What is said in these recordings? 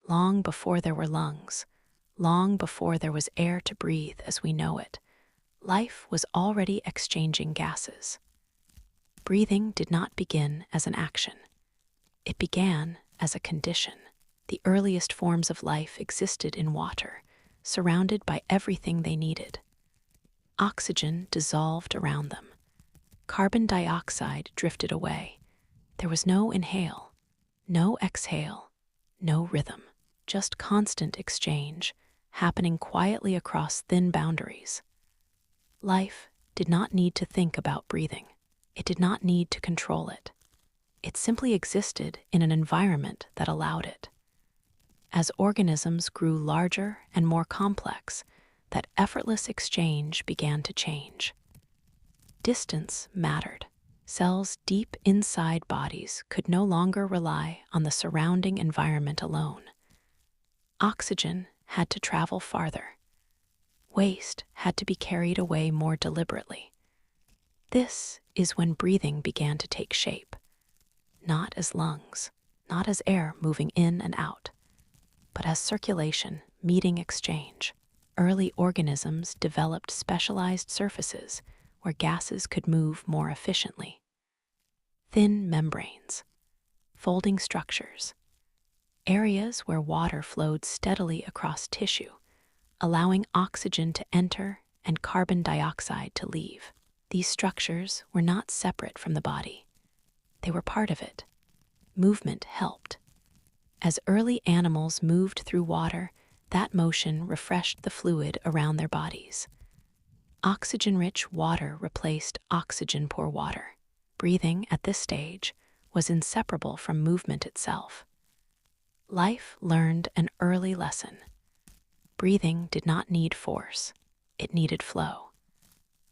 long before there were lungs, long before there was air to breathe as we know it. Life was already exchanging gases. Breathing did not begin as an action. It began as a condition. The earliest forms of life existed in water, surrounded by everything they needed. Oxygen dissolved around them. Carbon dioxide drifted away. There was no inhale, no exhale, no rhythm, just constant exchange, happening quietly across thin boundaries. Life did not need to think about breathing. It did not need to control it. It simply existed in an environment that allowed it. As organisms grew larger and more complex, that effortless exchange began to change. Distance mattered. Cells deep inside bodies could no longer rely on the surrounding environment alone. Oxygen had to travel farther. Waste had to be carried away more deliberately. This is when breathing began to take shape, not as lungs, not as air moving in and out, but as circulation meeting exchange. Early organisms developed specialized surfaces where gases could move more efficiently. Thin membranes, folding structures, areas where water flowed steadily across tissue, allowing oxygen to enter and carbon dioxide to leave. These structures were not separate from the body. They were part of it. Movement helped. As early animals moved through water, that motion refreshed the fluid around their bodies. Oxygen-rich water replaced oxygen-poor water. Breathing at this stage was inseparable from movement itself. Life learned an early lesson. Breathing did not need force, it needed flow.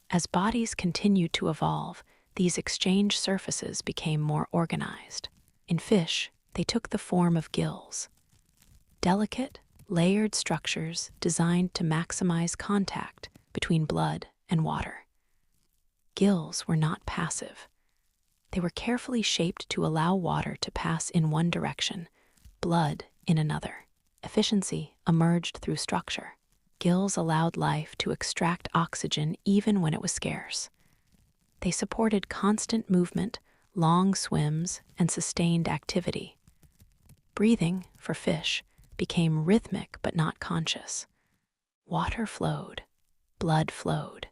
As bodies continued to evolve, these exchange surfaces became more organized. In fish, they took the form of gills. Delicate, layered structures designed to maximize contact between blood and water. Gills were not passive. They were carefully shaped to allow water to pass in one direction, blood in another. Efficiency emerged through structure. Gills allowed life to extract oxygen even when it was scarce. They supported constant movement, long swims, and sustained activity. Breathing, for fish, became rhythmic but not conscious. Water flowed. Blood flowed.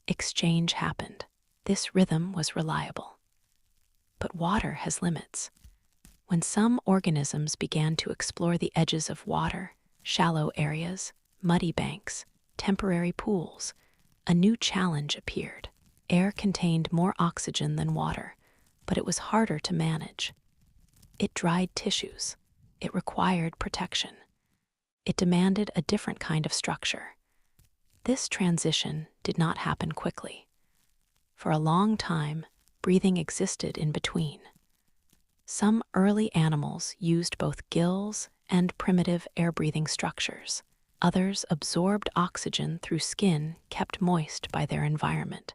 Exchange happened. This rhythm was reliable. But water has limits. When some organisms began to explore the edges of water, shallow areas, muddy banks, temporary pools, a new challenge appeared. Air contained more oxygen than water, but it was harder to manage. It dried tissues. It required protection. It demanded a different kind of structure. This transition did not happen quickly. For a long time, breathing existed in between. Some early animals used both gills and primitive air-breathing structures. Others absorbed oxygen through skin kept moist by their environment.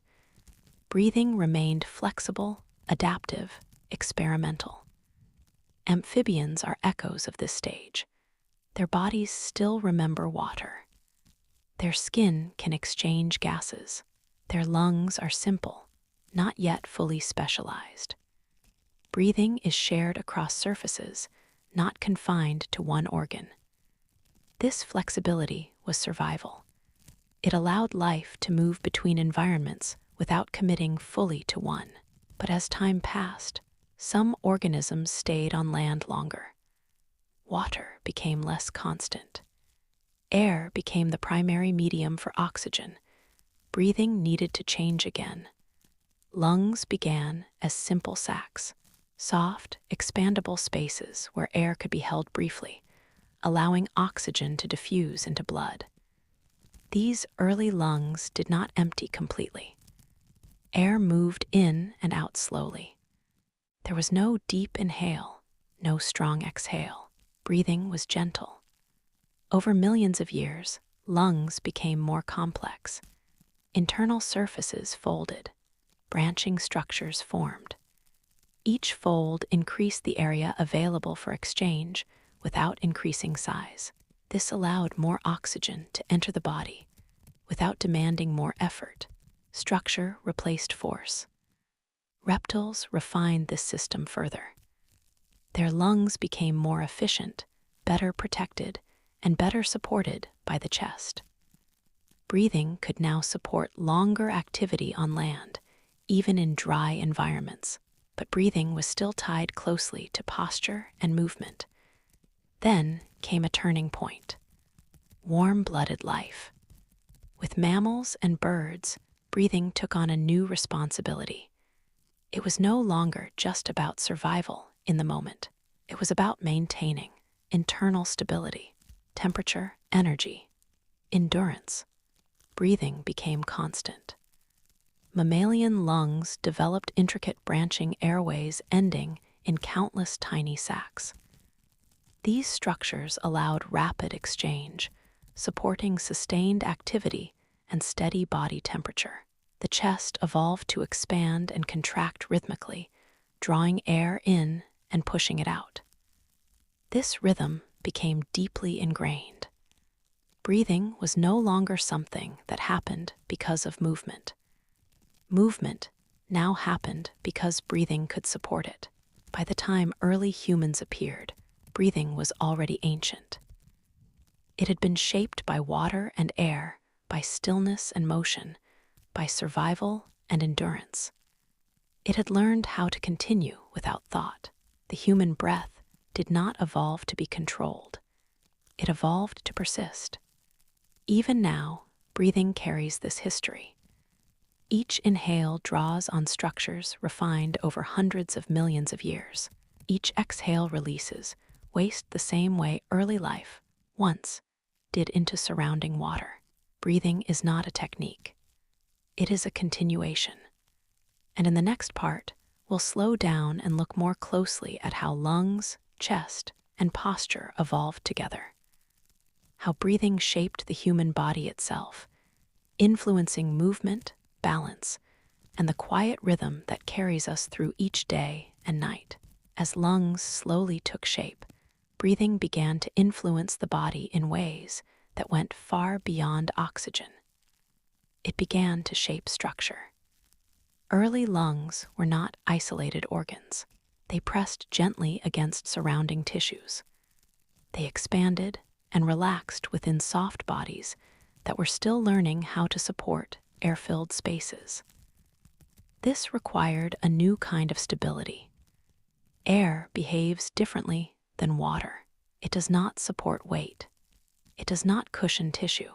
Breathing remained flexible, adaptive, experimental. Amphibians are echoes of this stage. Their bodies still remember water. Their skin can exchange gases. Their lungs are simple, not yet fully specialized. Breathing is shared across surfaces, not confined to one organ. This flexibility was survival. It allowed life to move between environments without committing fully to one. But as time passed, some organisms stayed on land longer. Water became less constant. Air became the primary medium for oxygen. Breathing needed to change again. Lungs began as simple sacs, soft, expandable spaces where air could be held briefly, allowing oxygen to diffuse into blood. These early lungs did not empty completely. Air moved in and out slowly. There was no deep inhale, no strong exhale. Breathing was gentle. Over millions of years, lungs became more complex. Internal surfaces folded. Branching structures formed. Each fold increased the area available for exchange, without increasing size. This allowed more oxygen to enter the body without demanding more effort. Structure replaced force. Reptiles refined this system further. Their lungs became more efficient, better protected, and better supported by the chest. Breathing could now support longer activity on land, even in dry environments, but breathing was still tied closely to posture and movement. Then came a turning point: warm-blooded life. With mammals and birds, breathing took on a new responsibility. It was no longer just about survival in the moment. It was about maintaining internal stability, temperature, energy, endurance. Breathing became constant. Mammalian lungs developed intricate branching airways ending in countless tiny sacs. These structures allowed rapid exchange, supporting sustained activity and steady body temperature. The chest evolved to expand and contract rhythmically, drawing air in and pushing it out. This rhythm became deeply ingrained. Breathing was no longer something that happened because of movement. Movement now happened because breathing could support it. By the time early humans appeared, breathing was already ancient. It had been shaped by water and air, by stillness and motion, by survival and endurance. It had learned how to continue without thought. The human breath did not evolve to be controlled. It evolved to persist. Even now, breathing carries this history. Each inhale draws on structures refined over hundreds of millions of years. Each exhale releases waste the same way early life once did into surrounding water. Breathing is not a technique. It is a continuation. And in the next part, we'll slow down and look more closely at how lungs, chest, and posture evolved together. How breathing shaped the human body itself, influencing movement, balance, and the quiet rhythm that carries us through each day and night. As lungs slowly took shape, breathing began to influence the body in ways that went far beyond oxygen. It began to shape structure. Early lungs were not isolated organs. They pressed gently against surrounding tissues. They expanded and relaxed within soft bodies that were still learning how to support air-filled spaces. This required a new kind of stability. Air behaves differently than water. It does not support weight. It does not cushion tissue.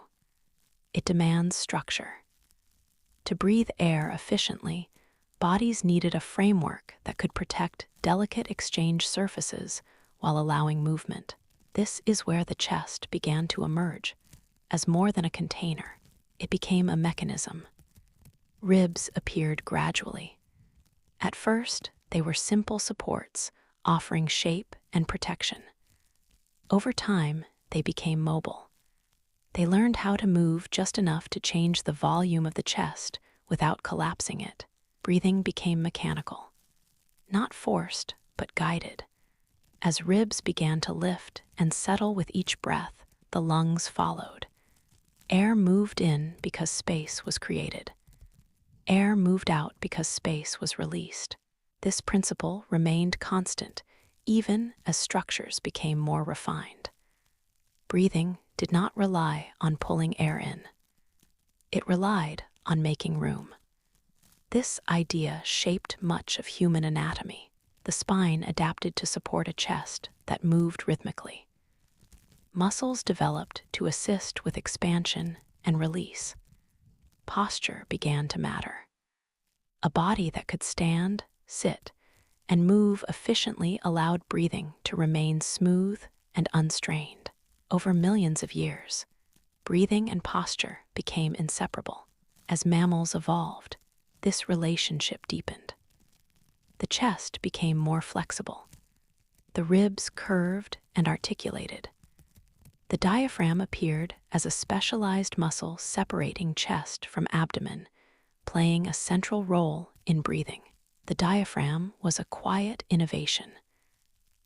It demands structure. To breathe air efficiently, bodies needed a framework that could protect delicate exchange surfaces while allowing movement. This is where the chest began to emerge. As more than a container, it became a mechanism. Ribs appeared gradually. At first, they were simple supports, offering shape and protection. Over time, they became mobile. They learned how to move just enough to change the volume of the chest without collapsing it. Breathing became mechanical. Not forced, but guided. As ribs began to lift and settle with each breath, the lungs followed. Air moved in because space was created. Air moved out because space was released. This principle remained constant, even as structures became more refined. Breathing did not rely on pulling air in. It relied on making room. This idea shaped much of human anatomy. The spine adapted to support a chest that moved rhythmically. Muscles developed to assist with expansion and release. Posture began to matter. A body that could stand, sit, and move efficiently allowed breathing to remain smooth and unstrained. Over millions of years, breathing and posture became inseparable. As mammals evolved, this relationship deepened. The chest became more flexible. The ribs curved and articulated. The diaphragm appeared as a specialized muscle separating chest from abdomen, playing a central role in breathing. The diaphragm was a quiet innovation.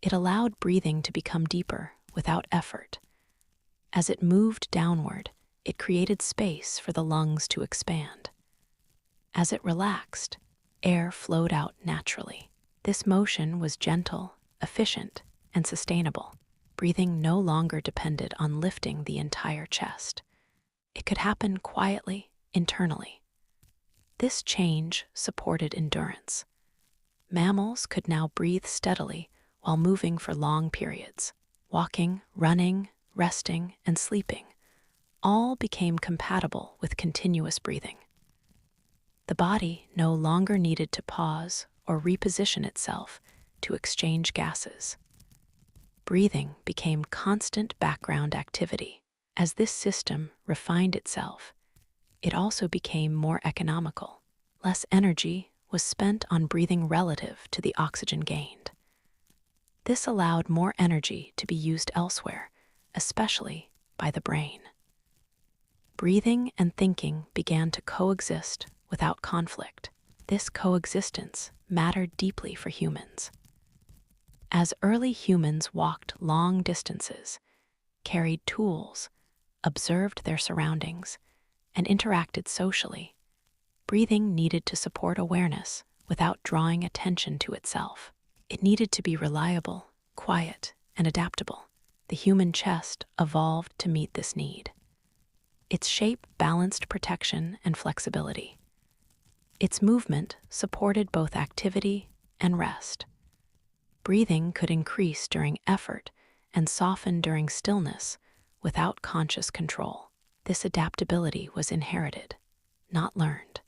It allowed breathing to become deeper without effort. As it moved downward, it created space for the lungs to expand. As it relaxed, air flowed out naturally. This motion was gentle, efficient, and sustainable. Breathing no longer depended on lifting the entire chest. It could happen quietly, internally. This change supported endurance. Mammals could now breathe steadily while moving for long periods. Walking, running, resting, and sleeping all became compatible with continuous breathing. The body no longer needed to pause or reposition itself to exchange gases. Breathing became constant background activity. As this system refined itself, it also became more economical. Less energy was spent on breathing relative to the oxygen gained. This allowed more energy to be used elsewhere, especially by the brain. Breathing and thinking began to coexist without conflict. This coexistence mattered deeply for humans. As early humans walked long distances, carried tools, observed their surroundings, and interacted socially, breathing needed to support awareness without drawing attention to itself. It needed to be reliable, quiet, and adaptable. The human chest evolved to meet this need. Its shape balanced protection and flexibility. Its movement supported both activity and rest. Breathing could increase during effort and soften during stillness without conscious control. This adaptability was inherited, not learned.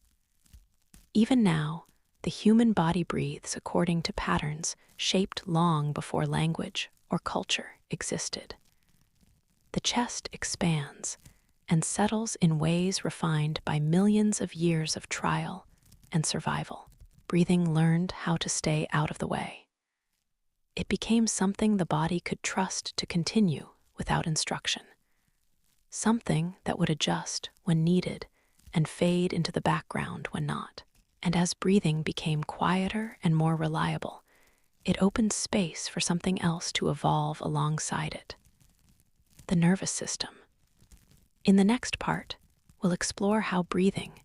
Even now, the human body breathes according to patterns shaped long before language or culture existed. The chest expands and settles in ways refined by millions of years of trial and survival. Breathing learned how to stay out of the way. It became something the body could trust to continue without instruction. Something that would adjust when needed and fade into the background when not. And as breathing became quieter and more reliable, it opened space for something else to evolve alongside it: the nervous system. In the next part, we'll explore how breathing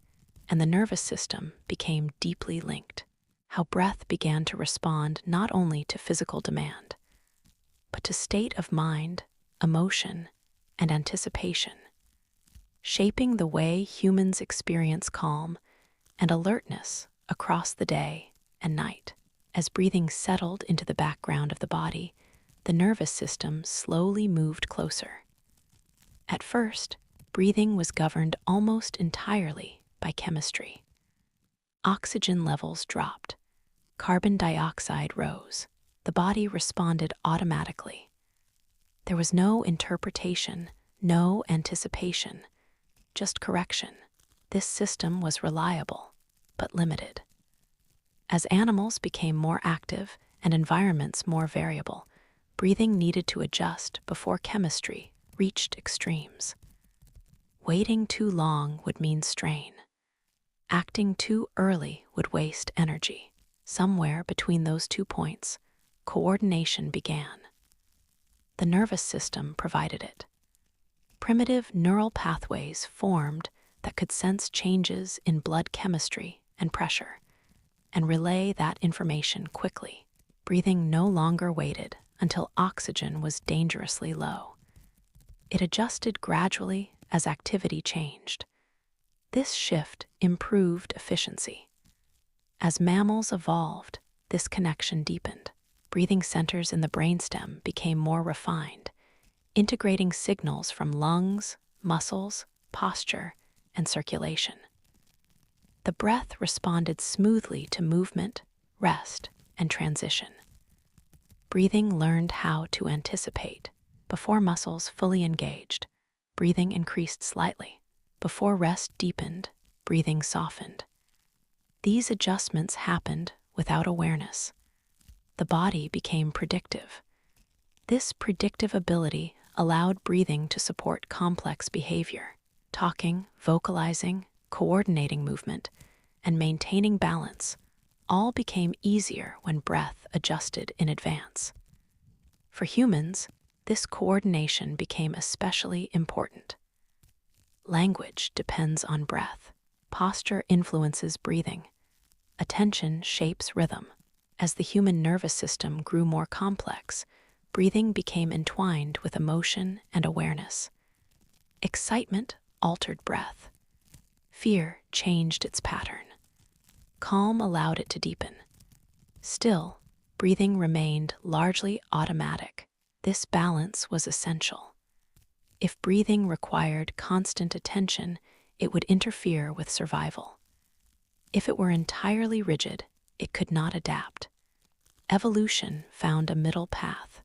and the nervous system became deeply linked, how breath began to respond not only to physical demand, but to state of mind, emotion, and anticipation, shaping the way humans experience calm and alertness across the day and night. As breathing settled into the background of the body, the nervous system slowly moved closer. At first, breathing was governed almost entirely by chemistry. Oxygen levels dropped, carbon dioxide rose. The body responded automatically. There was no interpretation, no anticipation, just correction. This system was reliable, but limited. As animals became more active and environments more variable, breathing needed to adjust before chemistry reached extremes. Waiting too long would mean strain. Acting too early would waste energy. Somewhere between those 2 points, coordination began. The nervous system provided it. Primitive neural pathways formed that could sense changes in blood chemistry and pressure, and relay that information quickly. Breathing no longer waited until oxygen was dangerously low. It adjusted gradually as activity changed. This shift improved efficiency. As mammals evolved, this connection deepened. Breathing centers in the brainstem became more refined, integrating signals from lungs, muscles, posture, and circulation. The breath responded smoothly to movement, rest, and transition. Breathing learned how to anticipate. Before muscles fully engaged, breathing increased slightly. Before rest deepened, breathing softened. These adjustments happened without awareness. The body became predictive. This predictive ability allowed breathing to support complex behavior. Talking, vocalizing, coordinating movement, and maintaining balance all became easier when breath adjusted in advance. For humans, this coordination became especially important. Language depends on breath. Posture influences breathing. Attention shapes rhythm. As the human nervous system grew more complex, breathing became entwined with emotion and awareness. Excitement altered breath. Fear changed its pattern. Calm allowed it to deepen. Still, breathing remained largely automatic. This balance was essential. If breathing required constant attention, it would interfere with survival. If it were entirely rigid, it could not adapt. Evolution found a middle path.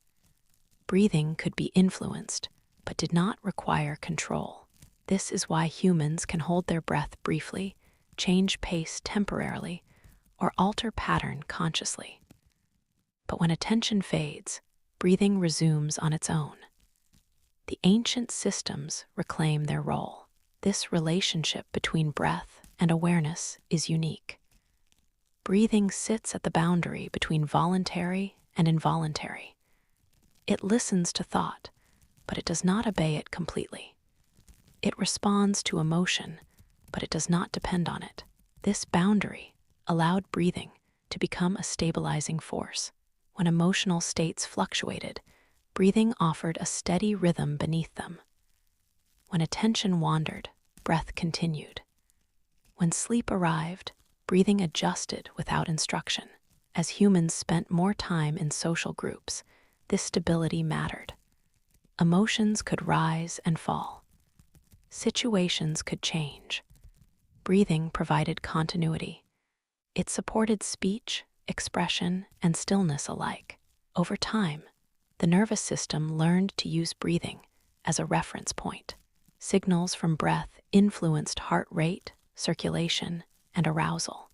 Breathing could be influenced, but did not require control. This is why humans can hold their breath briefly, change pace temporarily, or alter pattern consciously. But when attention fades, breathing resumes on its own. The ancient systems reclaim their role. This relationship between breath and awareness is unique. Breathing sits at the boundary between voluntary and involuntary. It listens to thought, but it does not obey it completely. It responds to emotion, but it does not depend on it. This boundary allowed breathing to become a stabilizing force. When emotional states fluctuated, breathing offered a steady rhythm beneath them. When attention wandered, breath continued. When sleep arrived, breathing adjusted without instruction. As humans spent more time in social groups, this stability mattered. Emotions could rise and fall. Situations could change. Breathing provided continuity. It supported speech, expression, and stillness alike. Over time, the nervous system learned to use breathing as a reference point. Signals from breath influenced heart rate, circulation, and arousal.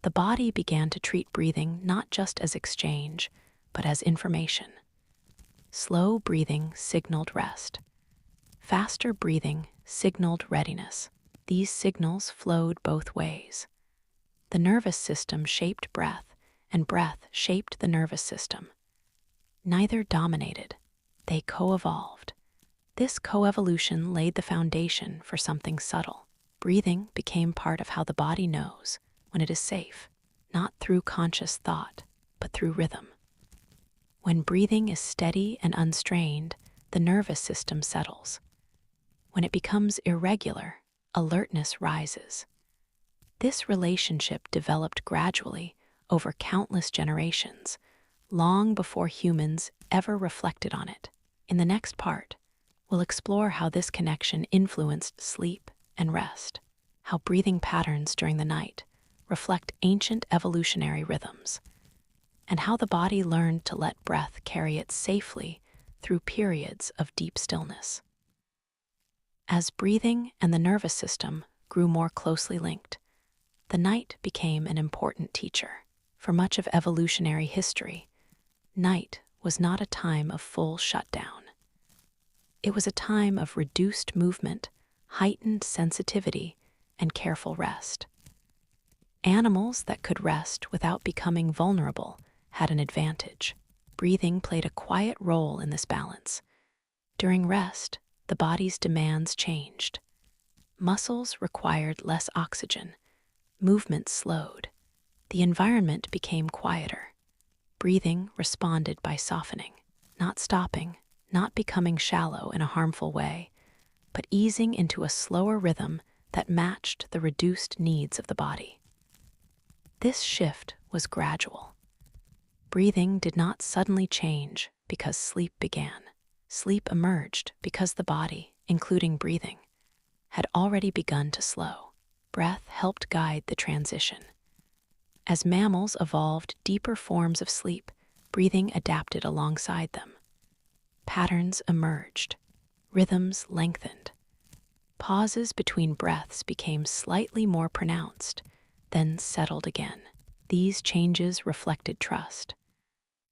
The body began to treat breathing not just as exchange, but as information. Slow breathing signaled rest. Faster breathing signaled readiness. These signals flowed both ways. The nervous system shaped breath, and breath shaped the nervous system. Neither dominated. They co-evolved. This coevolution laid the foundation for something subtle. Breathing became part of how the body knows when it is safe, not through conscious thought, but through rhythm. When breathing is steady and unstrained, the nervous system settles. When it becomes irregular, alertness rises. This relationship developed gradually over countless generations, long before humans ever reflected on it. In the next part, we'll explore how this connection influenced sleep and rest, how breathing patterns during the night reflect ancient evolutionary rhythms, and how the body learned to let breath carry it safely through periods of deep stillness. As breathing and the nervous system grew more closely linked, the night became an important teacher. For much of evolutionary history, night was not a time of full shutdown. It was a time of reduced movement, heightened sensitivity, and careful rest. Animals that could rest without becoming vulnerable had an advantage. Breathing played a quiet role in this balance. During rest, the body's demands changed. Muscles required less oxygen. Movement slowed. The environment became quieter. Breathing responded by softening, not stopping, not becoming shallow in a harmful way, but easing into a slower rhythm that matched the reduced needs of the body. This shift was gradual. Breathing did not suddenly change because sleep began. Sleep emerged because the body, including breathing, had already begun to slow. Breath helped guide the transition. As mammals evolved deeper forms of sleep, breathing adapted alongside them. Patterns emerged. Rhythms lengthened. Pauses between breaths became slightly more pronounced, then settled again. These changes reflected trust.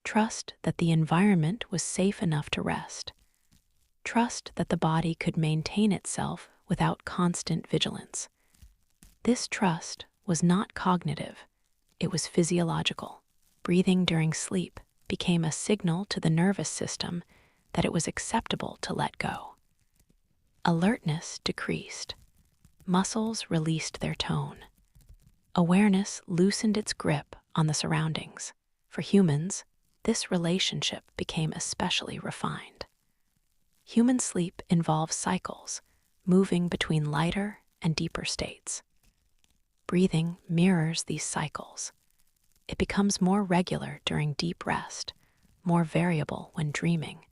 Trust that the environment was safe enough to rest. Trust that the body could maintain itself without constant vigilance. This trust was not cognitive, it was physiological. Breathing during sleep became a signal to the nervous system that it was acceptable to let go. Alertness decreased. Muscles released their tone. Awareness loosened its grip on the surroundings. For humans, this relationship became especially refined. Human sleep involves cycles, moving between lighter and deeper states. Breathing mirrors these cycles. It becomes more regular during deep rest, more variable when dreaming,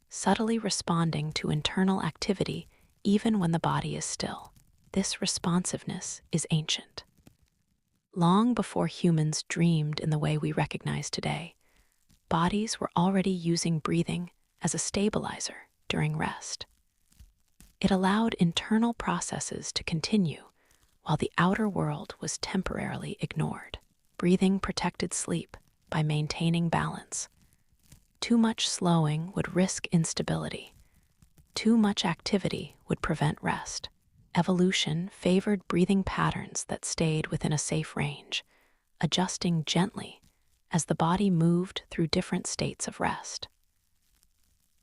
subtly responding to internal activity even when the body is still. This responsiveness is ancient. Long before humans dreamed in the way we recognize today, bodies were already using breathing as a stabilizer during rest. It allowed internal processes to continue while the outer world was temporarily ignored. Breathing protected sleep by maintaining balance. Too much slowing would risk instability. Too much activity would prevent rest. Evolution favored breathing patterns that stayed within a safe range, adjusting gently as the body moved through different states of rest.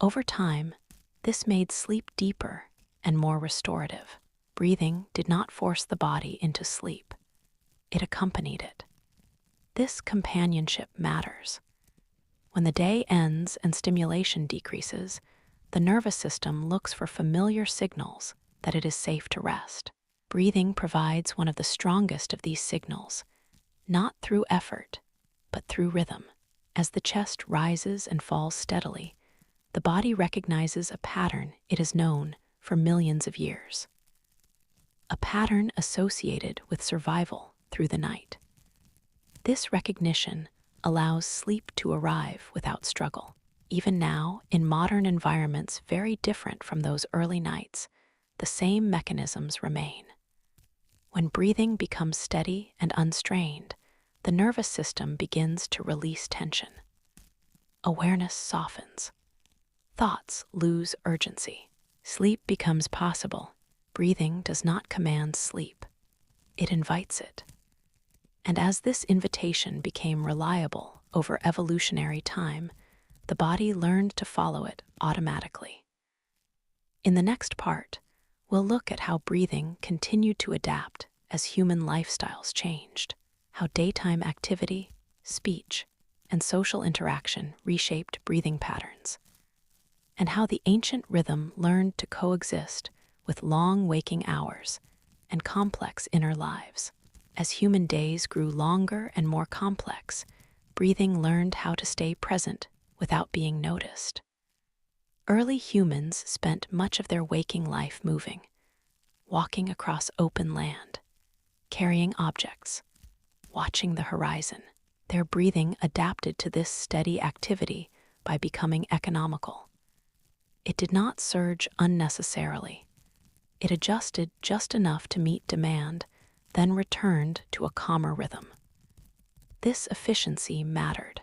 Over time, this made sleep deeper and more restorative. Breathing did not force the body into sleep. It accompanied it. This companionship matters. When the day ends and stimulation decreases, the nervous system looks for familiar signals that it is safe to rest. Breathing provides one of the strongest of these signals, not through effort, but through rhythm. As the chest rises and falls steadily, the body recognizes a pattern it has known for millions of years. A pattern associated with survival through the night. This recognition allows sleep to arrive without struggle. Even now, in modern environments very different from those early nights, the same mechanisms remain. When breathing becomes steady and unstrained, the nervous system begins to release tension. Awareness softens. Thoughts lose urgency. Sleep becomes possible. Breathing does not command sleep. It invites it. And as this invitation became reliable over evolutionary time, the body learned to follow it automatically. In the next part, we'll look at how breathing continued to adapt as human lifestyles changed, how daytime activity, speech, and social interaction reshaped breathing patterns, and how the ancient rhythm learned to coexist with long waking hours and complex inner lives. As human days grew longer and more complex, breathing learned how to stay present without being noticed. Early humans spent much of their waking life moving, walking across open land, carrying objects, watching the horizon. Their breathing adapted to this steady activity by becoming economical. It did not surge unnecessarily. It adjusted just enough to meet demand, then returned to a calmer rhythm. This efficiency mattered.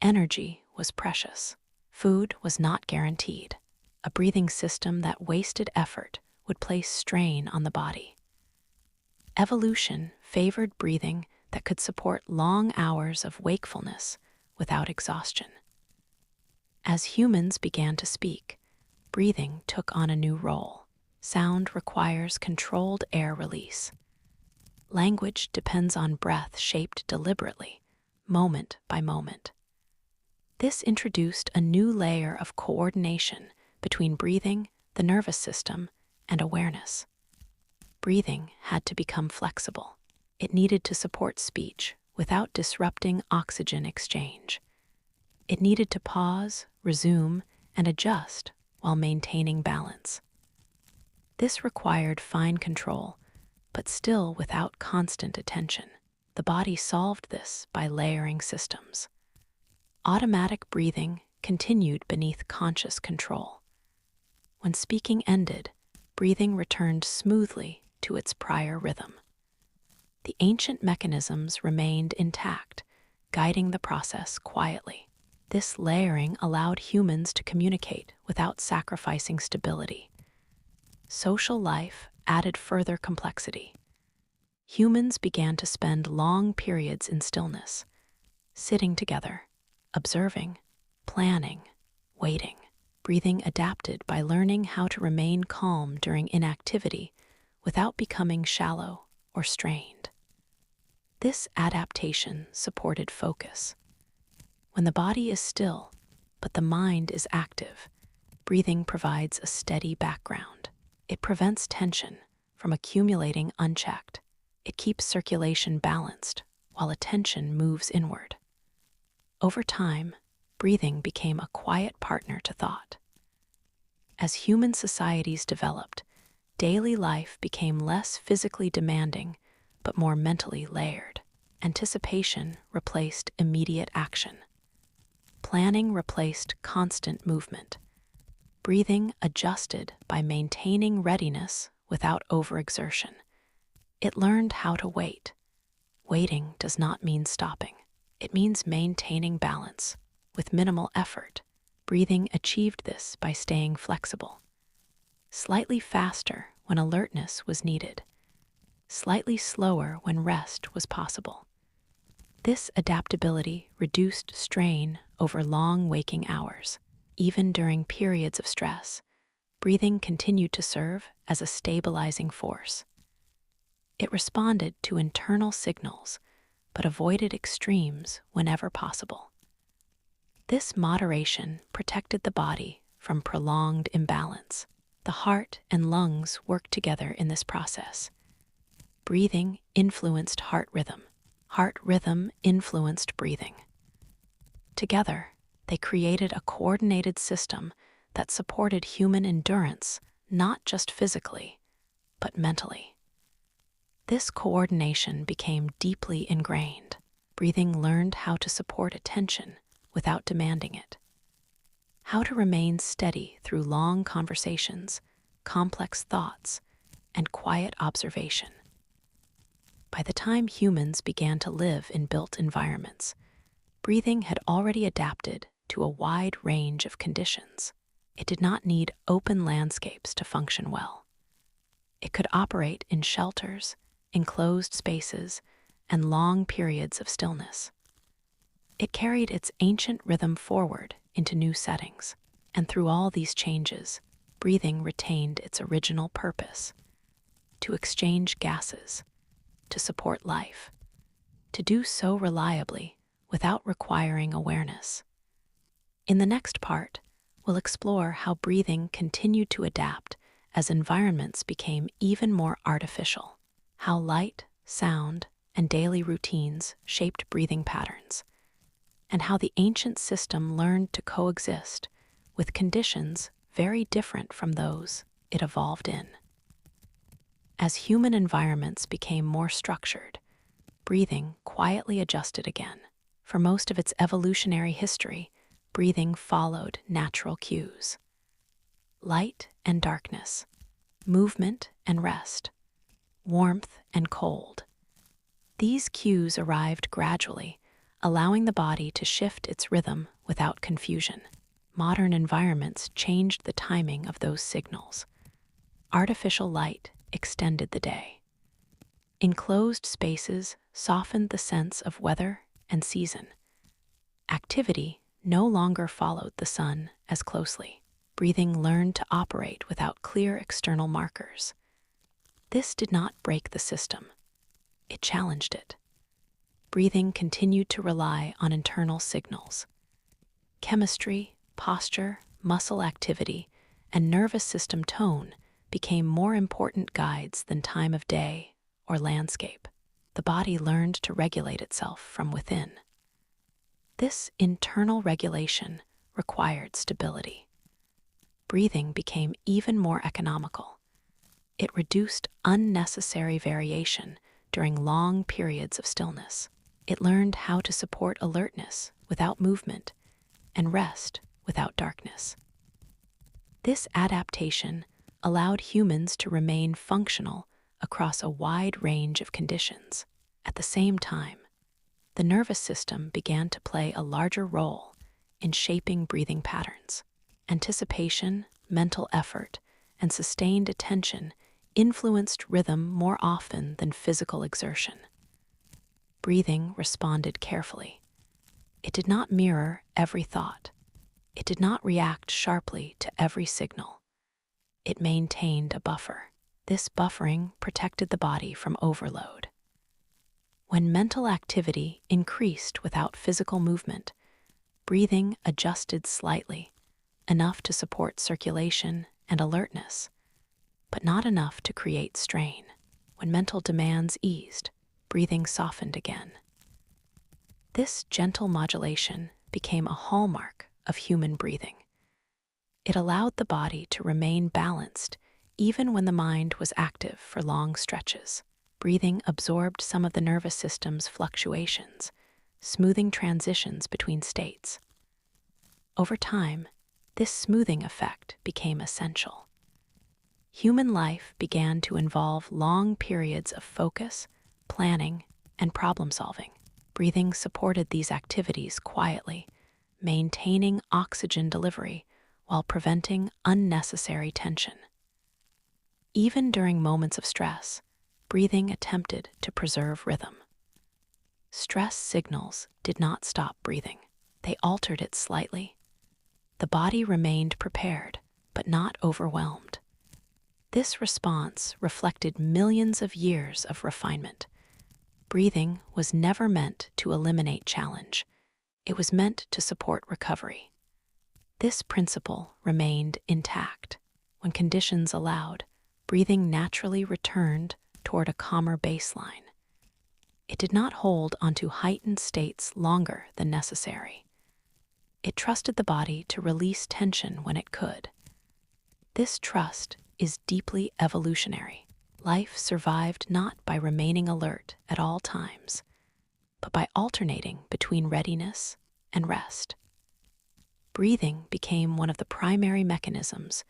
Energy was precious. Food was not guaranteed. A breathing system that wasted effort would place strain on the body. Evolution favored breathing that could support long hours of wakefulness without exhaustion. As humans began to speak, breathing took on a new role. Sound requires controlled air release. Language depends on breath shaped deliberately, moment by moment. This introduced a new layer of coordination between breathing, the nervous system, and awareness. Breathing had to become flexible. It needed to support speech without disrupting oxygen exchange. It needed to pause, resume, and adjust while maintaining balance. This required fine control, but still without constant attention. The body solved this by layering systems. Automatic breathing continued beneath conscious control. When speaking ended, breathing returned smoothly to its prior rhythm. The ancient mechanisms remained intact, guiding the process quietly. This layering allowed humans to communicate without sacrificing stability. Social life added further complexity. Humans began to spend long periods in stillness, sitting together, observing, planning, waiting. Breathing adapted by learning how to remain calm during inactivity without becoming shallow or strained. This adaptation supported focus. When the body is still, but the mind is active, breathing provides a steady background. It prevents tension from accumulating unchecked. It keeps circulation balanced while attention moves inward. Over time, breathing became a quiet partner to thought. As human societies developed, daily life became less physically demanding but more mentally layered. Anticipation replaced immediate action. Planning replaced constant movement. Breathing adjusted by maintaining readiness without overexertion. It learned how to wait. Waiting does not mean stopping. It means maintaining balance. With minimal effort, breathing achieved this by staying flexible. Slightly faster when alertness was needed. Slightly slower when rest was possible. This adaptability reduced strain over long waking hours. Even during periods of stress, breathing continued to serve as a stabilizing force. It responded to internal signals, but avoided extremes whenever possible. This moderation protected the body from prolonged imbalance. The heart and lungs worked together in this process. Breathing influenced heart rhythm. Heart rhythm influenced breathing. Together, they created a coordinated system that supported human endurance, not just physically, but mentally. This coordination became deeply ingrained. Breathing learned how to support attention without demanding it, how to remain steady through long conversations, complex thoughts, and quiet observation. By the time humans began to live in built environments, breathing had already adapted to a wide range of conditions. It did not need open landscapes to function well. It could operate in shelters, enclosed spaces, and long periods of stillness. It carried its ancient rhythm forward into new settings, and through all these changes, breathing retained its original purpose: to exchange gases, to support life, to do so reliably without requiring awareness. In the next part, we'll explore how breathing continued to adapt as environments became even more artificial, how light, sound, and daily routines shaped breathing patterns, and how the ancient system learned to coexist with conditions very different from those it evolved in. As human environments became more structured, breathing quietly adjusted again. For most of its evolutionary history, breathing followed natural cues: light and darkness, movement and rest, warmth and cold. These cues arrived gradually, allowing the body to shift its rhythm without confusion. Modern environments changed the timing of those signals. Artificial light extended the day. Enclosed spaces softened the sense of weather and season. Activity no longer followed the sun as closely. Breathing learned to operate without clear external markers. This did not break the system. It challenged it. Breathing continued to rely on internal signals. Chemistry, posture, muscle activity, and nervous system tone became more important guides than time of day or landscape. The body learned to regulate itself from within. This internal regulation required stability. Breathing became even more economical. It reduced unnecessary variation during long periods of stillness. It learned how to support alertness without movement and rest without darkness. This adaptation allowed humans to remain functional across a wide range of conditions. At the same time, the nervous system began to play a larger role in shaping breathing patterns. Anticipation, mental effort, and sustained attention influenced rhythm more often than physical exertion. Breathing responded carefully. It did not mirror every thought. It did not react sharply to every signal. It maintained a buffer. This buffering protected the body from overload. When mental activity increased without physical movement, breathing adjusted slightly, enough to support circulation and alertness, but not enough to create strain. When mental demands eased, breathing softened again. This gentle modulation became a hallmark of human breathing. It allowed the body to remain balanced even when the mind was active for long stretches. Breathing absorbed some of the nervous system's fluctuations, smoothing transitions between states. Over time, this smoothing effect became essential. Human life began to involve long periods of focus, planning, and problem-solving. Breathing supported these activities quietly, maintaining oxygen delivery while preventing unnecessary tension. Even during moments of stress, breathing attempted to preserve rhythm. Stress signals did not stop breathing. They altered it slightly. The body remained prepared, but not overwhelmed. This response reflected millions of years of refinement. Breathing was never meant to eliminate challenge. It was meant to support recovery. This principle remained intact. When conditions allowed, breathing naturally returned toward a calmer baseline. It did not hold onto heightened states longer than necessary. It trusted the body to release tension when it could. This trust is deeply evolutionary. Life survived not by remaining alert at all times, but by alternating between readiness and rest. Breathing became one of the primary mechanisms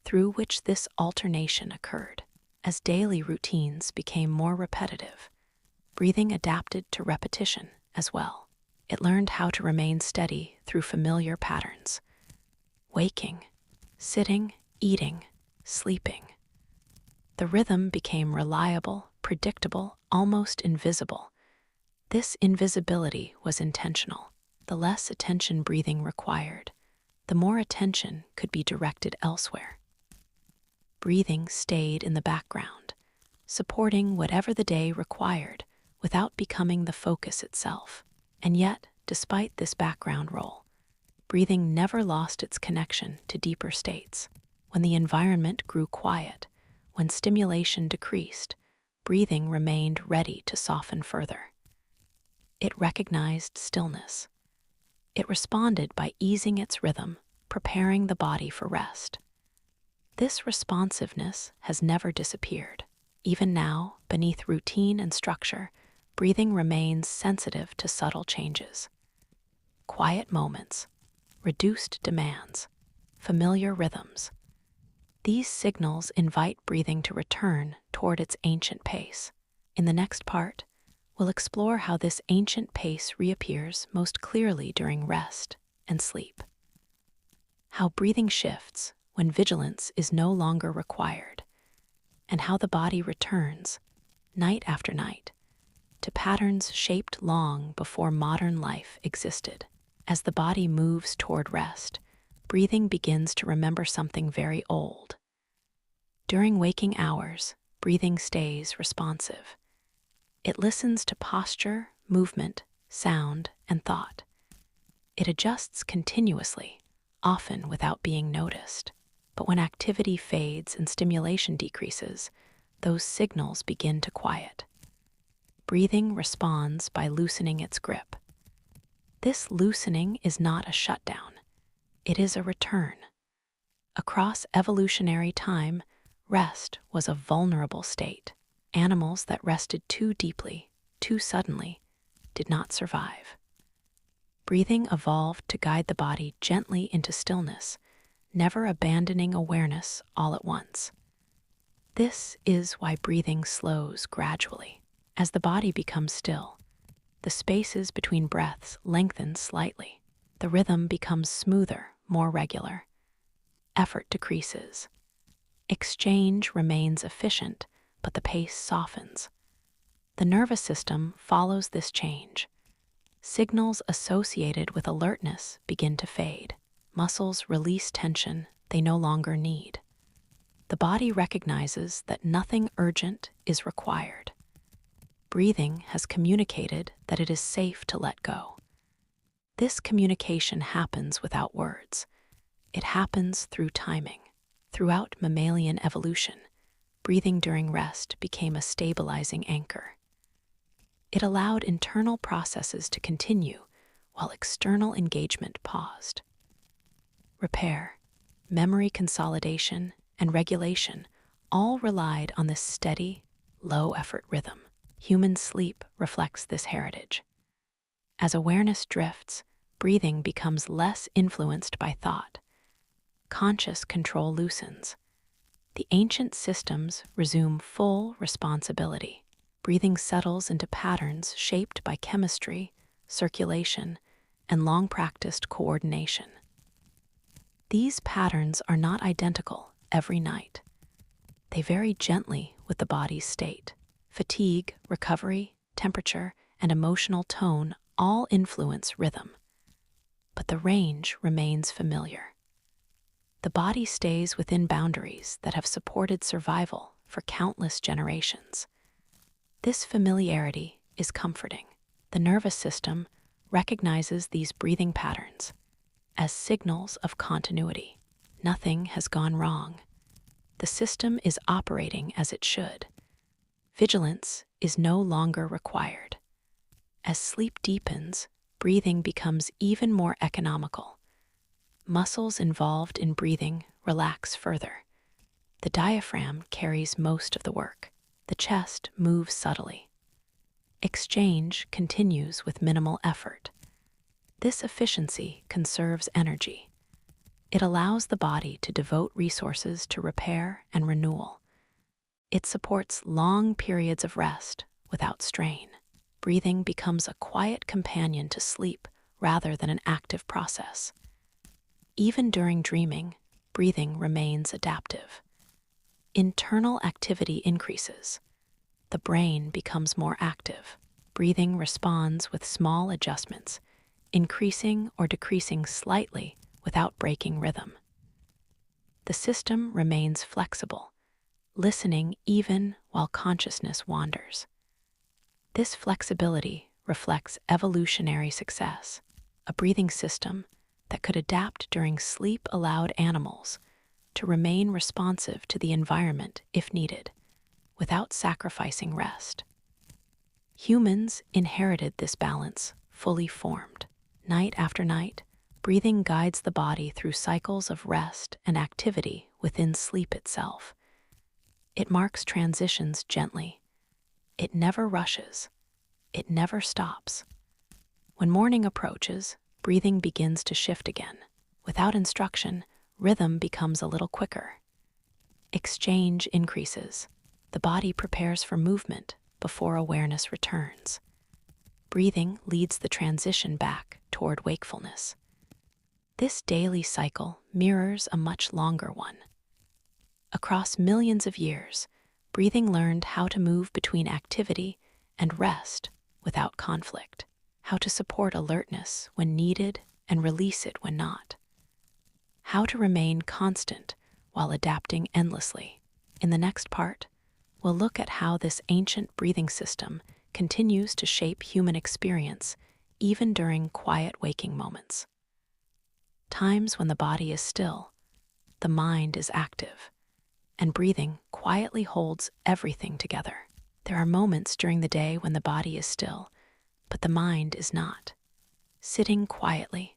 through which this alternation occurred. As daily routines became more repetitive, breathing adapted to repetition as well. It learned how to remain steady through familiar patterns. Waking, sitting, eating, sleeping. The rhythm became reliable, predictable, almost invisible. This invisibility was intentional. The less attention breathing required, the more attention could be directed elsewhere. Breathing stayed in the background, supporting whatever the day required without becoming the focus itself. And yet, despite this background role, breathing never lost its connection to deeper states. When the environment grew quiet, when stimulation decreased, breathing remained ready to soften further. It recognized stillness. It responded by easing its rhythm, preparing the body for rest. This responsiveness has never disappeared. Even now, beneath routine and structure, breathing remains sensitive to subtle changes. Quiet moments, reduced demands, familiar rhythms. These signals invite breathing to return toward its ancient pace. In the next part, we'll explore how this ancient pace reappears most clearly during rest and sleep. How breathing shifts when vigilance is no longer required, and how the body returns, night after night, to patterns shaped long before modern life existed. As the body moves toward rest, breathing begins to remember something very old. During waking hours, breathing stays responsive. It listens to posture, movement, sound, and thought. It adjusts continuously, often without being noticed. But when activity fades and stimulation decreases, those signals begin to quiet. Breathing responds by loosening its grip. This loosening is not a shutdown. It is a return. Across evolutionary time, rest was a vulnerable state. Animals that rested too deeply, too suddenly, did not survive. Breathing evolved to guide the body gently into stillness, never abandoning awareness all at once. This is why breathing slows gradually. As the body becomes still, the spaces between breaths lengthen slightly. The rhythm becomes smoother, more regular. Effort decreases. Exchange remains efficient, but the pace softens. The nervous system follows this change. signals associated with alertness begin to fade. Muscles release tension they no longer need. The body recognizes that nothing urgent is required. Breathing has communicated that it is safe to let go. This communication happens without words. It happens through timing. Throughout mammalian evolution, breathing during rest became a stabilizing anchor. It allowed internal processes to continue while external engagement paused. Repair, memory consolidation, and regulation all relied on this steady, low-effort rhythm. Human sleep reflects this heritage. As awareness drifts, breathing becomes less influenced by thought. Conscious control loosens. The ancient systems resume full responsibility. Breathing settles into patterns shaped by chemistry, circulation, and long-practiced coordination. These patterns are not identical every night. They vary gently with the body's state. Fatigue, recovery, temperature, and emotional tone all influence rhythm. But the range remains familiar. The body stays within boundaries that have supported survival for countless generations. This familiarity is comforting. The nervous system recognizes these breathing patterns as signals of continuity. Nothing has gone wrong. The system is operating as it should. Vigilance is no longer required. As sleep deepens, breathing becomes even more economical. Muscles involved in breathing relax further. The diaphragm carries most of the work. The chest moves subtly. Exchange continues with minimal effort. This efficiency conserves energy. It allows the body to devote resources to repair and renewal. It supports long periods of rest without strain. Breathing becomes a quiet companion to sleep rather than an active process. Even during dreaming, breathing remains adaptive. Internal activity increases. The brain becomes more active. Breathing responds with small adjustments, increasing or decreasing slightly without breaking rhythm. The system remains flexible, listening even while consciousness wanders. This flexibility reflects evolutionary success. A breathing system that could adapt during sleep allowed animals to remain responsive to the environment if needed, without sacrificing rest. Humans inherited this balance fully formed. Night after night, breathing guides the body through cycles of rest and activity within sleep itself. It marks transitions gently. It never rushes. It never stops. When morning approaches, breathing begins to shift again. Without instruction, rhythm becomes a little quicker. Exchange increases. The body prepares for movement before awareness returns. Breathing leads the transition back toward wakefulness. This daily cycle mirrors a much longer one. Across millions of years, breathing learned how to move between activity and rest without conflict, how to support alertness when needed and release it when not, how to remain constant while adapting endlessly. In the next part, we'll look at how this ancient breathing system continues to shape human experience even during quiet waking moments. Times when the body is still, the mind is active, and breathing quietly holds everything together. There are moments during the day when the body is still, but the mind is not. Sitting quietly,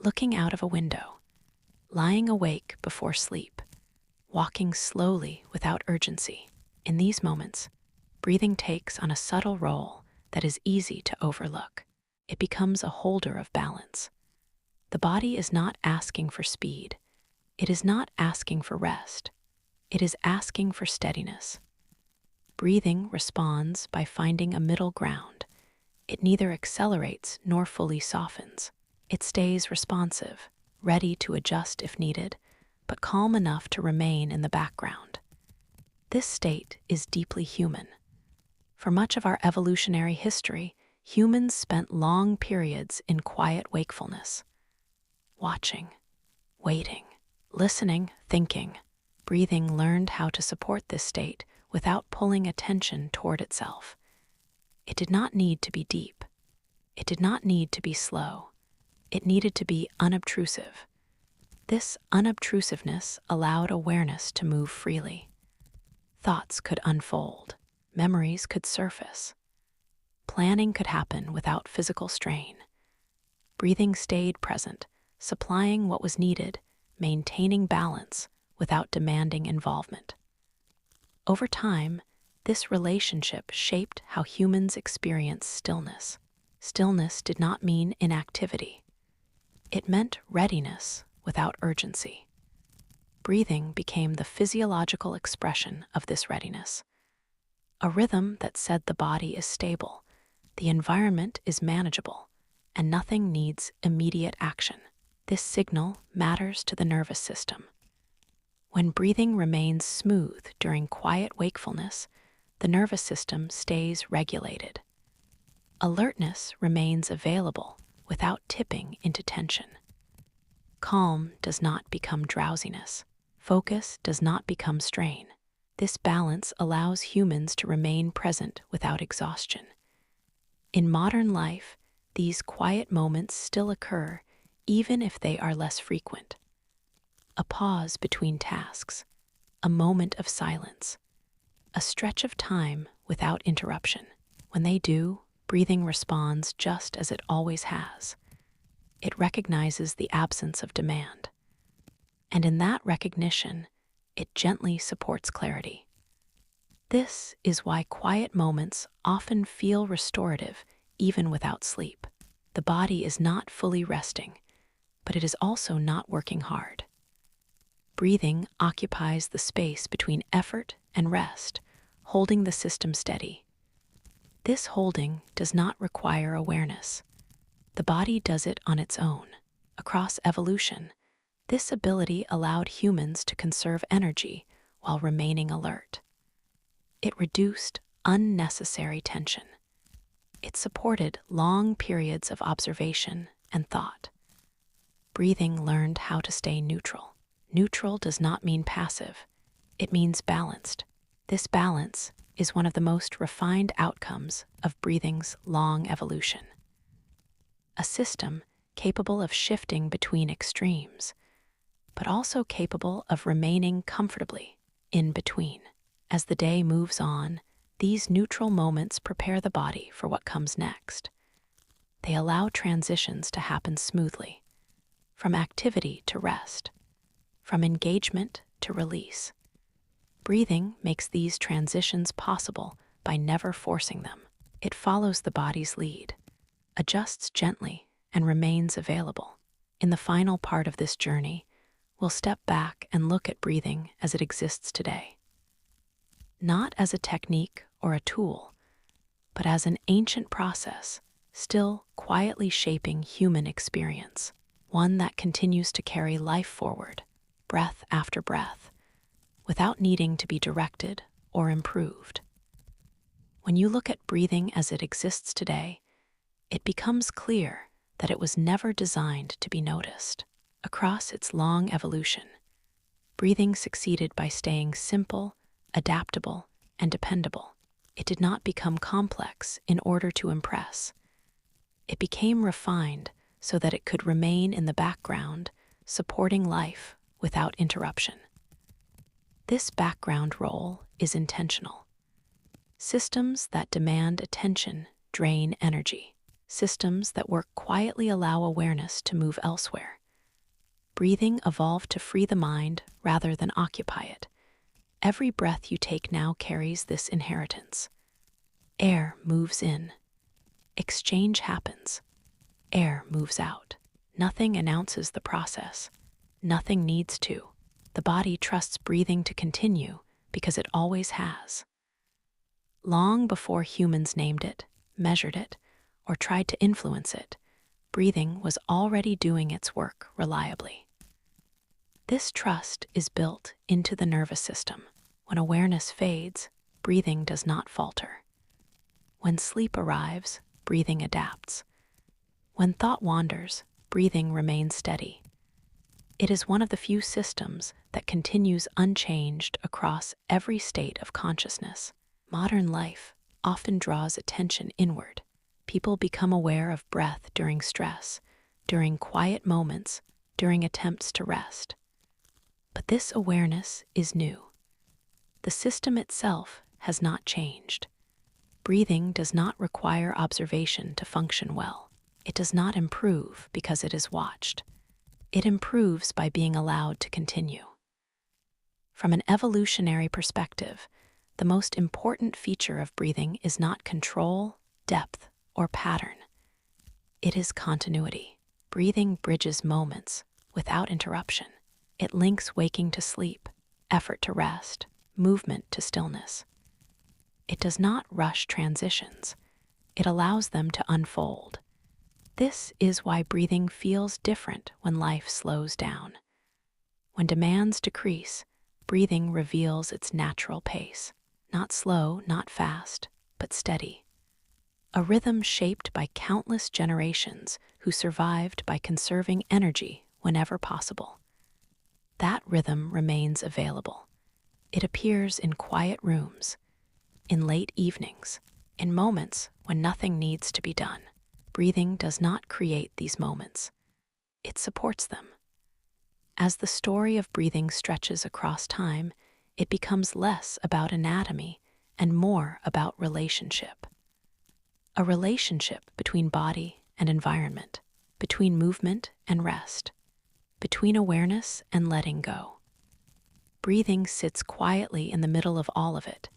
looking out of a window, lying awake before sleep, walking slowly without urgency. In these moments, breathing takes on a subtle role that is easy to overlook. It becomes a holder of balance. The body is not asking for speed. It is not asking for rest. It is asking for steadiness. Breathing responds by finding a middle ground. It neither accelerates nor fully softens. It stays responsive, ready to adjust if needed, but calm enough to remain in the background. This state is deeply human. For much of our evolutionary history, humans spent long periods in quiet wakefulness, watching, waiting, listening, thinking. Breathing learned how to support this state without pulling attention toward itself. It did not need to be deep. It did not need to be slow. It needed to be unobtrusive. This unobtrusiveness allowed awareness to move freely. Thoughts could unfold. Memories could surface. Planning could happen without physical strain. Breathing stayed present, supplying what was needed, maintaining balance without demanding involvement. Over time, this relationship shaped how humans experience stillness. Stillness did not mean inactivity. It meant readiness without urgency. Breathing became the physiological expression of this readiness. A rhythm that said the body is stable, the environment is manageable, and nothing needs immediate action. This signal matters to the nervous system. When breathing remains smooth during quiet wakefulness, the nervous system stays regulated. Alertness remains available without tipping into tension. Calm does not become drowsiness. Focus does not become strain. This balance allows humans to remain present without exhaustion. In modern life, these quiet moments still occur, even if they are less frequent. A pause between tasks, a moment of silence, a stretch of time without interruption. When they do, breathing responds just as it always has. It recognizes the absence of demand. And in that recognition, it gently supports clarity. This is why quiet moments often feel restorative even without sleep. The body is not fully resting, but it is also not working hard. Breathing occupies the space between effort and rest, holding the system steady. This holding does not require awareness. The body does it on its own. Across evolution, this ability allowed humans to conserve energy while remaining alert. It reduced unnecessary tension. It supported long periods of observation and thought. Breathing learned how to stay neutral. Neutral does not mean passive. It means balanced. This balance is one of the most refined outcomes of breathing's long evolution. A system capable of shifting between extremes, but also capable of remaining comfortably in between. As the day moves on, these neutral moments prepare the body for what comes next. They allow transitions to happen smoothly, from activity to rest, from engagement to release. Breathing makes these transitions possible by never forcing them. It follows the body's lead, adjusts gently, and remains available. In the final part of this journey, we'll step back and look at breathing as it exists today. Not as a technique or a tool, but as an ancient process, still quietly shaping human experience, one that continues to carry life forward, breath after breath, without needing to be directed or improved. When you look at breathing as it exists today, it becomes clear that it was never designed to be noticed. Across its long evolution, breathing succeeded by staying simple, adaptable, and dependable. It did not become complex in order to impress. It became refined so that it could remain in the background, supporting life without interruption. This background role is intentional. Systems that demand attention drain energy. Systems that work quietly allow awareness to move elsewhere. Breathing evolved to free the mind rather than occupy it. Every breath you take now carries this inheritance. Air moves in. Exchange happens. Air moves out. Nothing announces the process. Nothing needs to. The body trusts breathing to continue because it always has. Long before humans named it, measured it, or tried to influence it, breathing was already doing its work reliably. This trust is built into the nervous system. When awareness fades, breathing does not falter. When sleep arrives, breathing adapts. When thought wanders, breathing remains steady. It is one of the few systems that continues unchanged across every state of consciousness. Modern life often draws attention inward. People become aware of breath during stress, during quiet moments, during attempts to rest. But this awareness is new. The system itself has not changed. Breathing does not require observation to function well. It does not improve because it is watched. It improves by being allowed to continue. From an evolutionary perspective, the most important feature of breathing is not control, depth, or pattern. It is continuity. Breathing bridges moments without interruption. It links waking to sleep, effort to rest, movement to stillness. It does not rush transitions. It allows them to unfold. This is why breathing feels different when life slows down. When demands decrease, breathing reveals its natural pace. Not slow, not fast, but steady. A rhythm shaped by countless generations who survived by conserving energy whenever possible. That rhythm remains available. It appears in quiet rooms, in late evenings, in moments when nothing needs to be done. Breathing does not create these moments. It supports them. As the story of breathing stretches across time, it becomes less about anatomy and more about relationship. A relationship between body and environment, between movement and rest, between awareness and letting go. Breathing sits quietly in the middle of all of it.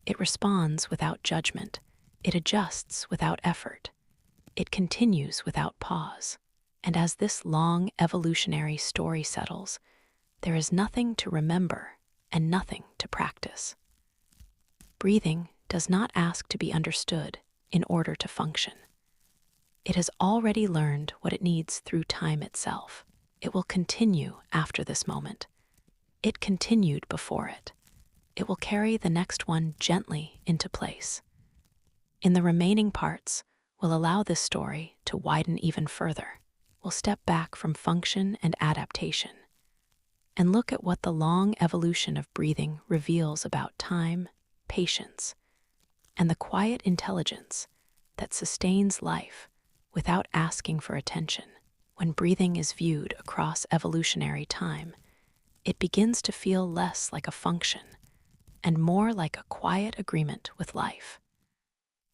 It responds without judgment. It adjusts without effort. It continues without pause. And as this long evolutionary story settles, there is nothing to remember and nothing to practice. Breathing does not ask to be understood in order to function. It has already learned what it needs through time itself. It will continue after this moment. It continued before it. It will carry the next one gently into place. In the remaining parts, we'll allow this story to widen even further. We'll step back from function and adaptation and look at what the long evolution of breathing reveals about time, patience, and the quiet intelligence that sustains life without asking for attention. When breathing is viewed across evolutionary time, it begins to feel less like a function and more like a quiet agreement with life.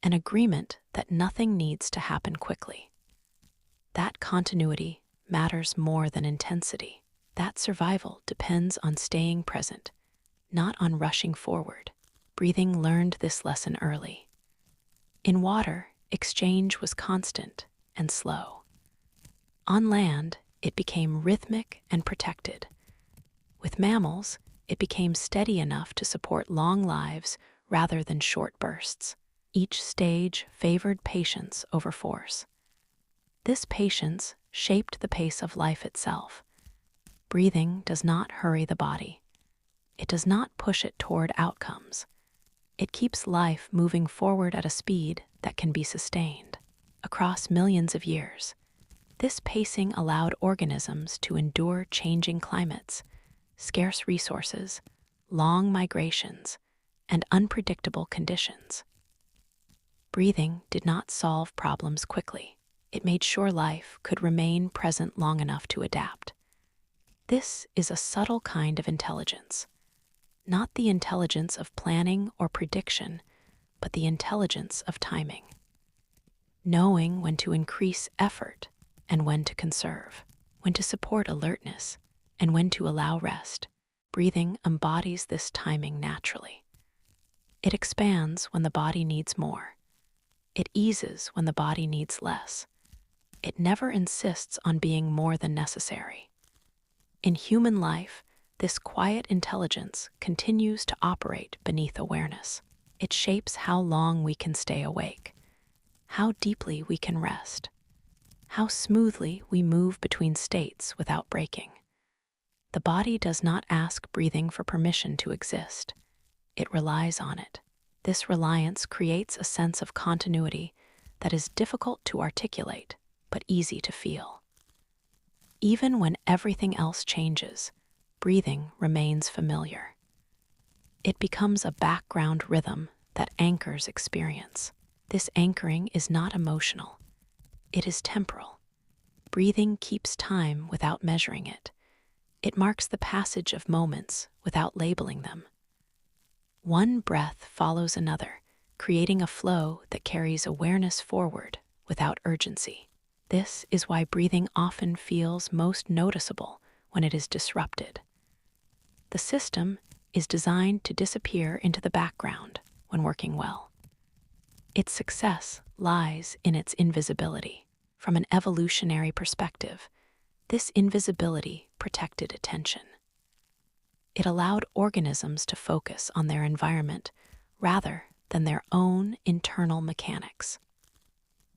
An agreement that nothing needs to happen quickly. That continuity matters more than intensity. That survival depends on staying present, not on rushing forward. Breathing learned this lesson early. In water, exchange was constant and slow. On land, it became rhythmic and protected. With mammals, it became steady enough to support long lives rather than short bursts. Each stage favored patience over force. This patience shaped the pace of life itself. Breathing does not hurry the body. It does not push it toward outcomes. It keeps life moving forward at a speed that can be sustained. Across millions of years, this pacing allowed organisms to endure changing climates, scarce resources, long migrations, and unpredictable conditions. Breathing did not solve problems quickly. It made sure life could remain present long enough to adapt. This is a subtle kind of intelligence, not the intelligence of planning or prediction, but the intelligence of timing. Knowing when to increase effort and when to conserve, when to support alertness and when to allow rest. Breathing embodies this timing naturally. It expands when the body needs more. It eases when the body needs less. It never insists on being more than necessary. In human life, this quiet intelligence continues to operate beneath awareness. It shapes how long we can stay awake, how deeply we can rest, how smoothly we move between states without breaking. The body does not ask breathing for permission to exist. It relies on it. This reliance creates a sense of continuity that is difficult to articulate, but easy to feel. Even when everything else changes, breathing remains familiar. It becomes a background rhythm that anchors experience. This anchoring is not emotional. It is temporal. Breathing keeps time without measuring it. It marks the passage of moments without labeling them. One breath follows another, creating a flow that carries awareness forward without urgency. This is why breathing often feels most noticeable when it is disrupted. The system is designed to disappear into the background when working well. Its success lies in its invisibility. From an evolutionary perspective, this invisibility protected attention. It allowed organisms to focus on their environment rather than their own internal mechanics.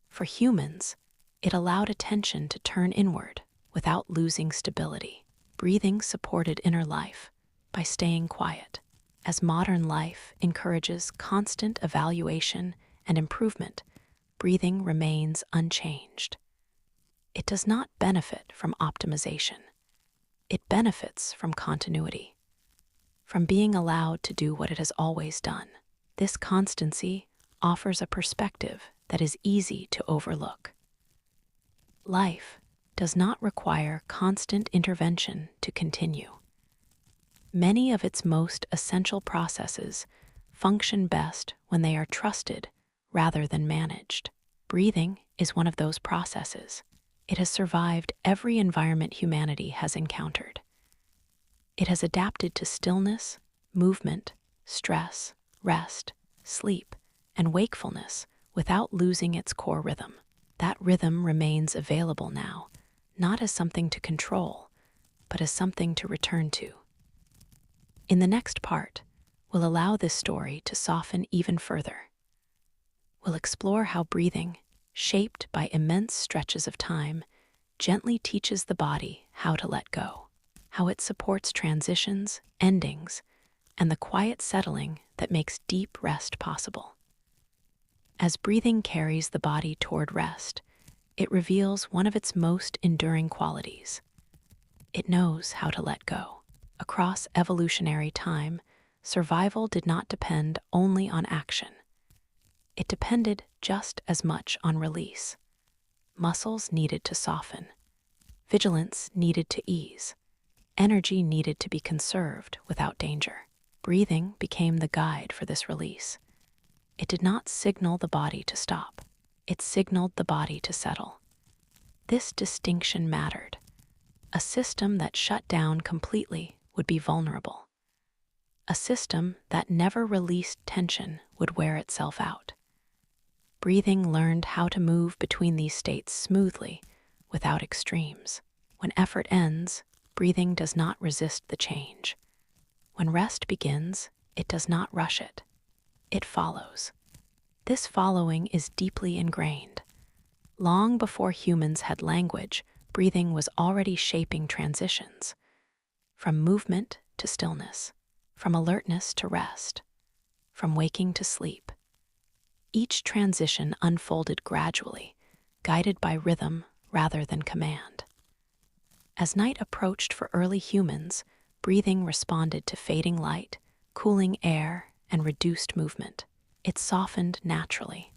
For humans, it allowed attention to turn inward without losing stability. Breathing supported inner life by staying quiet. As modern life encourages constant evaluation and improvement, breathing remains unchanged. It does not benefit from optimization. It benefits from continuity, from being allowed to do what it has always done. This constancy offers a perspective that is easy to overlook. Life does not require constant intervention to continue. Many of its most essential processes function best when they are trusted rather than managed. Breathing is one of those processes. It has survived every environment humanity has encountered. It has adapted to stillness, movement, stress, rest, sleep, and wakefulness without losing its core rhythm. That rhythm remains available now, not as something to control, but as something to return to. In the next part, we'll allow this story to soften even further. We'll explore how breathing, shaped by immense stretches of time, gently teaches the body how to let go, how it supports transitions, endings, and the quiet settling that makes deep rest possible. As breathing carries the body toward rest, it reveals one of its most enduring qualities. It knows how to let go. Across evolutionary time, survival did not depend only on action. It depended just as much on release. Muscles needed to soften. Vigilance needed to ease. Energy needed to be conserved without danger. Breathing became the guide for this release. It did not signal the body to stop. It signaled the body to settle. This distinction mattered. A system that shut down completely would be vulnerable. A system that never released tension would wear itself out. Breathing learned how to move between these states smoothly, without extremes. When effort ends, breathing does not resist the change. When rest begins, it does not rush it. It follows. This following is deeply ingrained. Long before humans had language, breathing was already shaping transitions. From movement to stillness, from alertness to rest, from waking to sleep. Each transition unfolded gradually, guided by rhythm rather than command. As night approached for early humans, breathing responded to fading light, cooling air, and reduced movement. It softened naturally.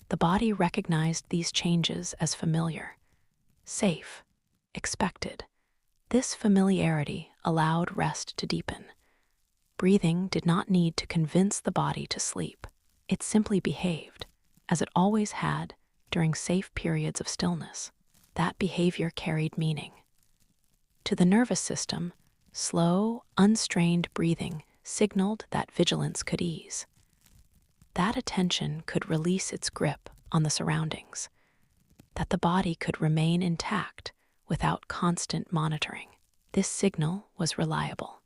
The body recognized these changes as familiar, safe, expected. This familiarity allowed rest to deepen. Breathing did not need to convince the body to sleep. It simply behaved, as it always had during safe periods of stillness. That behavior carried meaning. To the nervous system, slow, unstrained breathing signaled that vigilance could ease. That attention could release its grip on the surroundings, that the body could remain intact without constant monitoring. This signal was reliable.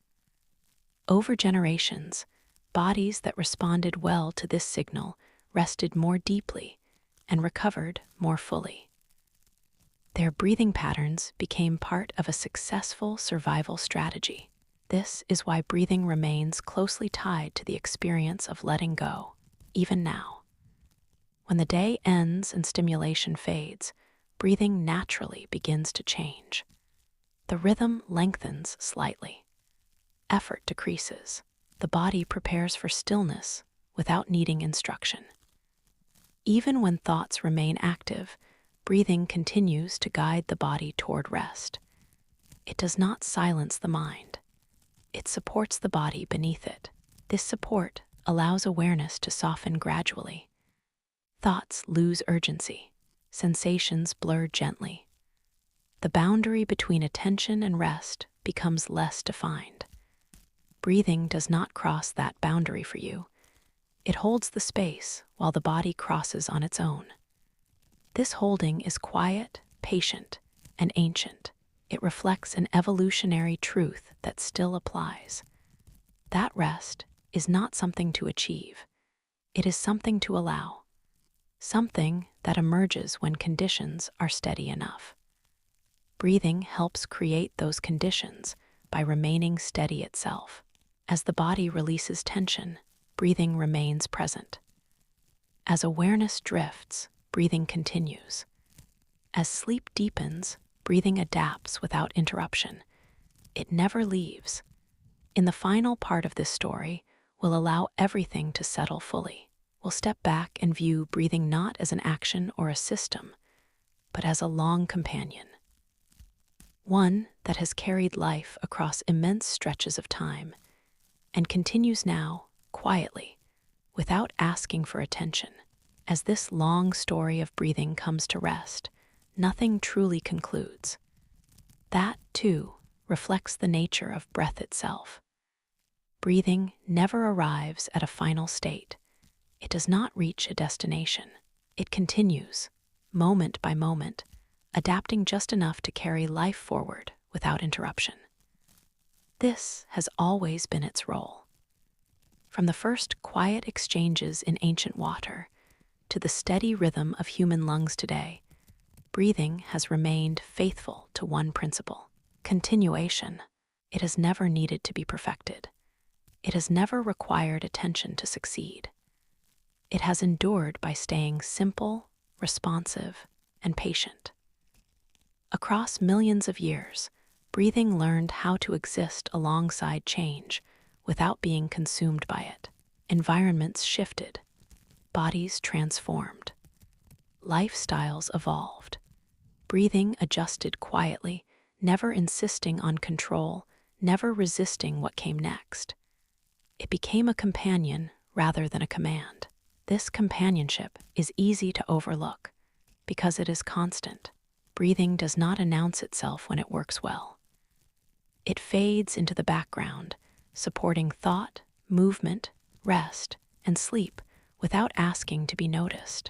Over generations, bodies that responded well to this signal rested more deeply and recovered more fully. Their breathing patterns became part of a successful survival strategy. This is why breathing remains closely tied to the experience of letting go, even now. When the day ends and stimulation fades, breathing naturally begins to change. The rhythm lengthens slightly. Effort decreases. The body prepares for stillness without needing instruction. Even when thoughts remain active, breathing continues to guide the body toward rest. It does not silence the mind. It supports the body beneath it. This support allows awareness to soften gradually. Thoughts lose urgency. Sensations blur gently. The boundary between attention and rest becomes less defined. Breathing does not cross that boundary for you. It holds the space while the body crosses on its own. This holding is quiet, patient, and ancient. It reflects an evolutionary truth that still applies. That rest is not something to achieve. It is something to allow. Something that emerges when conditions are steady enough. Breathing helps create those conditions by remaining steady itself. As the body releases tension, breathing remains present. As awareness drifts, breathing continues. As sleep deepens, breathing adapts without interruption. It never leaves. In the final part of this story, we'll allow everything to settle fully. We'll step back and view breathing not as an action or a system, but as a long companion. One that has carried life across immense stretches of time and continues now, quietly, without asking for attention. As this long story of breathing comes to rest, nothing truly concludes. That, too, reflects the nature of breath itself. Breathing never arrives at a final state. It does not reach a destination. It continues, moment by moment, adapting just enough to carry life forward without interruption. This has always been its role. From the first quiet exchanges in ancient water to the steady rhythm of human lungs today, breathing has remained faithful to one principle: continuation. It has never needed to be perfected. It has never required attention to succeed. It has endured by staying simple, responsive, and patient. Across millions of years, breathing learned how to exist alongside change without being consumed by it. Environments shifted, bodies transformed, lifestyles evolved. Breathing adjusted quietly, never insisting on control, never resisting what came next. It became a companion rather than a command. This companionship is easy to overlook because it is constant. Breathing does not announce itself when it works well. It fades into the background, supporting thought, movement, rest, and sleep without asking to be noticed.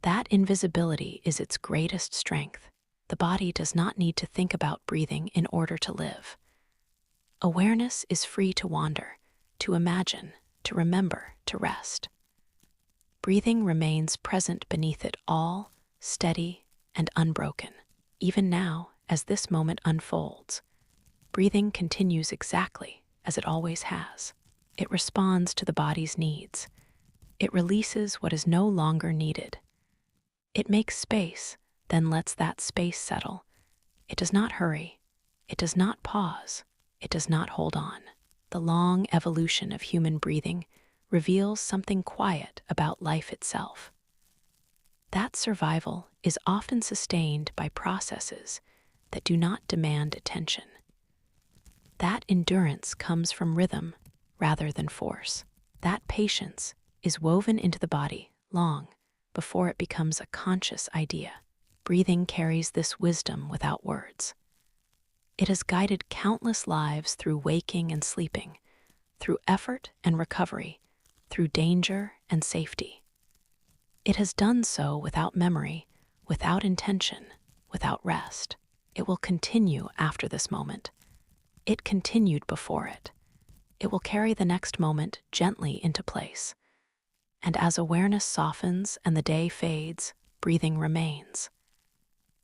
That invisibility is its greatest strength. The body does not need to think about breathing in order to live. Awareness is free to wander, to imagine, to remember, to rest. Breathing remains present beneath it all, steady and unbroken. Even now, as this moment unfolds, breathing continues exactly as it always has. It responds to the body's needs. It releases what is no longer needed. It makes space, then lets that space settle. It does not hurry. It does not pause. It does not hold on. The long evolution of human breathing reveals something quiet about life itself. That survival is often sustained by processes that do not demand attention. That endurance comes from rhythm rather than force. That patience is woven into the body long before it becomes a conscious idea. Breathing carries this wisdom without words. It has guided countless lives through waking and sleeping, through effort and recovery, through danger and safety. It has done so without memory, without intention, without rest. It will continue after this moment. It continued before it. It will carry the next moment gently into place. And as awareness softens and the day fades, breathing remains.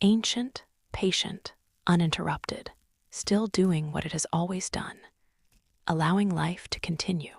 Ancient, patient, uninterrupted, still doing what it has always done, allowing life to continue.